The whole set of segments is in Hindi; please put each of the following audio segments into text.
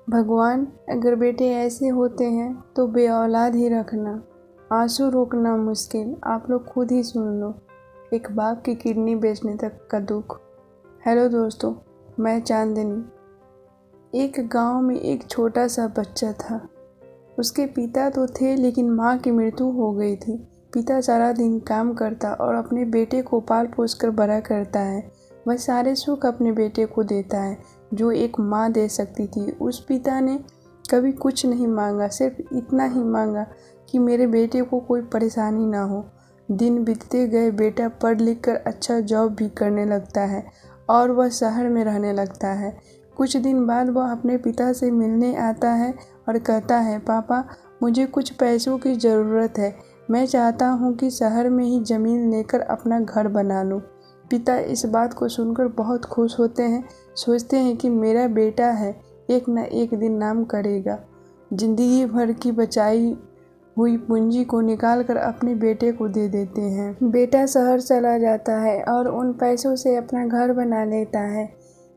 भगवान, अगर बेटे ऐसे होते हैं तो बे औलाद ही रखना। आंसू रोकना मुश्किल, आप लोग खुद ही सुन लो। एक बाप की किडनी बेचने तक का दुख। हेलो दोस्तों, मैं चांदनी। एक गांव में एक छोटा सा बच्चा था। उसके पिता तो थे लेकिन माँ की मृत्यु हो गई थी। पिता सारा दिन काम करता और अपने बेटे को पाल पोस कर बड़ा करता है। वह सारे सुख अपने बेटे को देता है जो एक माँ दे सकती थी। उस पिता ने कभी कुछ नहीं मांगा, सिर्फ इतना ही मांगा कि मेरे बेटे को कोई परेशानी ना हो। दिन बीतते गए, बेटा पढ़ लिख कर अच्छा जॉब भी करने लगता है और वह शहर में रहने लगता है। कुछ दिन बाद वह अपने पिता से मिलने आता है और कहता है, पापा, मुझे कुछ पैसों की ज़रूरत है। मैं चाहता हूँ कि शहर में ही ज़मीन लेकर अपना घर बना लूँ। पिता इस बात को सुनकर बहुत खुश होते हैं, सोचते हैं कि मेरा बेटा है, एक न एक दिन नाम करेगा। जिंदगी भर की बचाई हुई पूंजी को निकालकर अपने बेटे को दे देते हैं। बेटा शहर चला जाता है और उन पैसों से अपना घर बना लेता है।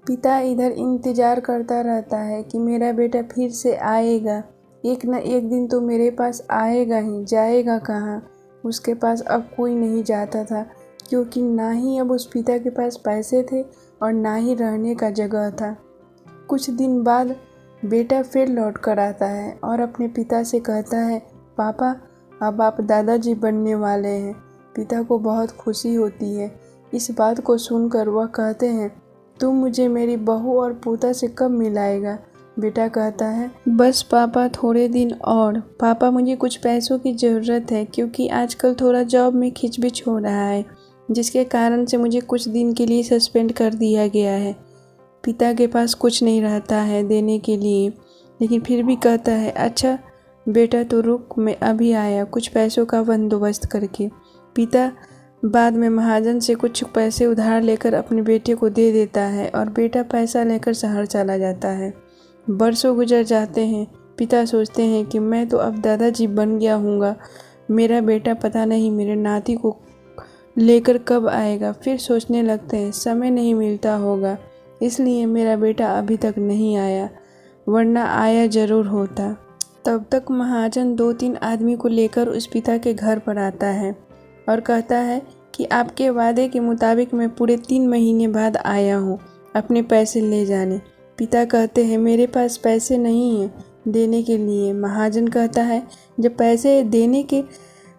पिता इधर इंतजार करता रहता है कि मेरा बेटा फिर से आएगा, एक न एक दिन तो मेरे पास आएगा ही, जाएगा कहाँ। उसके पास अब कोई नहीं जाता था, क्योंकि ना ही अब उस पिता के पास पैसे थे और ना ही रहने का जगह था। कुछ दिन बाद बेटा फिर लौट कर आता है और अपने पिता से कहता है, पापा, अब आप दादाजी बनने वाले हैं। पिता को बहुत खुशी होती है। इस बात को सुनकर वह कहते हैं, तुम मुझे मेरी बहू और पोता से कब मिलाएगा? बेटा कहता है, बस पापा, थोड़े दिन और। पापा, मुझे कुछ पैसों की ज़रूरत है क्योंकि आजकल थोड़ा जॉब में खिचबिच हो रहा है, जिसके कारण से मुझे कुछ दिन के लिए सस्पेंड कर दिया गया है। पिता के पास कुछ नहीं रहता है देने के लिए, लेकिन फिर भी कहता है, अच्छा बेटा तो रुक, मैं अभी आया कुछ पैसों का बंदोबस्त करके। पिता बाद में महाजन से कुछ पैसे उधार लेकर अपने बेटे को दे देता है और बेटा पैसा लेकर शहर चला जाता है। बरसों गुजर जाते हैं। पिता सोचते हैं कि मैं तो अब दादाजी बन गया हूँगा, मेरा बेटा पता नहीं मेरे नाती को लेकर कब आएगा। फिर सोचने लगते हैं, समय नहीं मिलता होगा, इसलिए मेरा बेटा अभी तक नहीं आया, वरना आया ज़रूर होता। तब तक महाजन 2-3 आदमी को लेकर उस पिता के घर पर आता है और कहता है कि आपके वादे के मुताबिक मैं पूरे 3 महीने बाद आया हूँ अपने पैसे ले जाने। पिता कहते हैं, मेरे पास पैसे नहीं हैं देने के लिए। महाजन कहता है, जब पैसे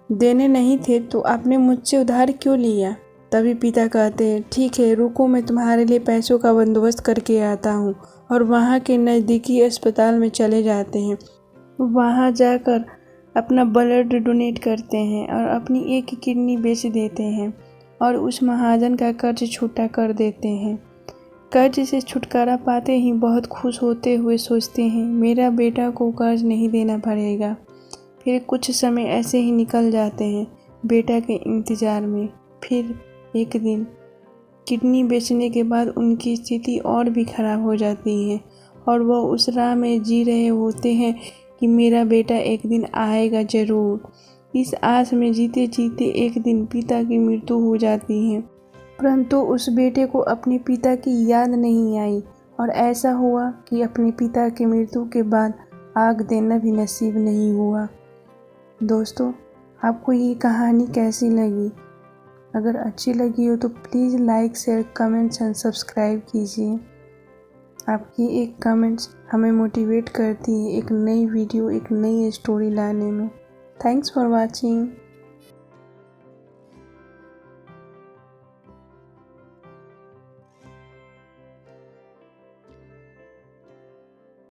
देने नहीं थे तो आपने मुझसे उधार क्यों लिया? तभी पिता कहते हैं, ठीक है, रुको, मैं तुम्हारे लिए पैसों का बंदोबस्त करके आता हूँ। और वहाँ के नज़दीकी अस्पताल में चले जाते हैं। वहाँ जाकर अपना ब्लड डोनेट करते हैं और अपनी एक किडनी बेच देते हैं और उस महाजन का कर्ज छूटा कर देते हैं। कर्ज से छुटकारा पाते ही बहुत खुश होते हुए सोचते हैं, मेरा बेटा को कर्ज नहीं देना पड़ेगा। फिर कुछ समय ऐसे ही निकल जाते हैं बेटा के इंतज़ार में। फिर एक दिन किडनी बेचने के बाद उनकी स्थिति और भी खराब हो जाती है और वह उस राह में जी रहे होते हैं कि मेरा बेटा एक दिन आएगा ज़रूर। इस आस में जीते जीते एक दिन पिता की मृत्यु हो जाती है, परंतु उस बेटे को अपने पिता की याद नहीं आई और ऐसा हुआ कि अपने पिता की मृत्यु के बाद आग देना भी नसीब नहीं हुआ। दोस्तों, आपको ये कहानी कैसी लगी? अगर अच्छी लगी हो तो please like, share, comments and subscribe कीजिए। आपकी एक कमेंट्स हमें मोटिवेट करती है एक नई वीडियो, एक नई स्टोरी लाने में। Thanks for watching.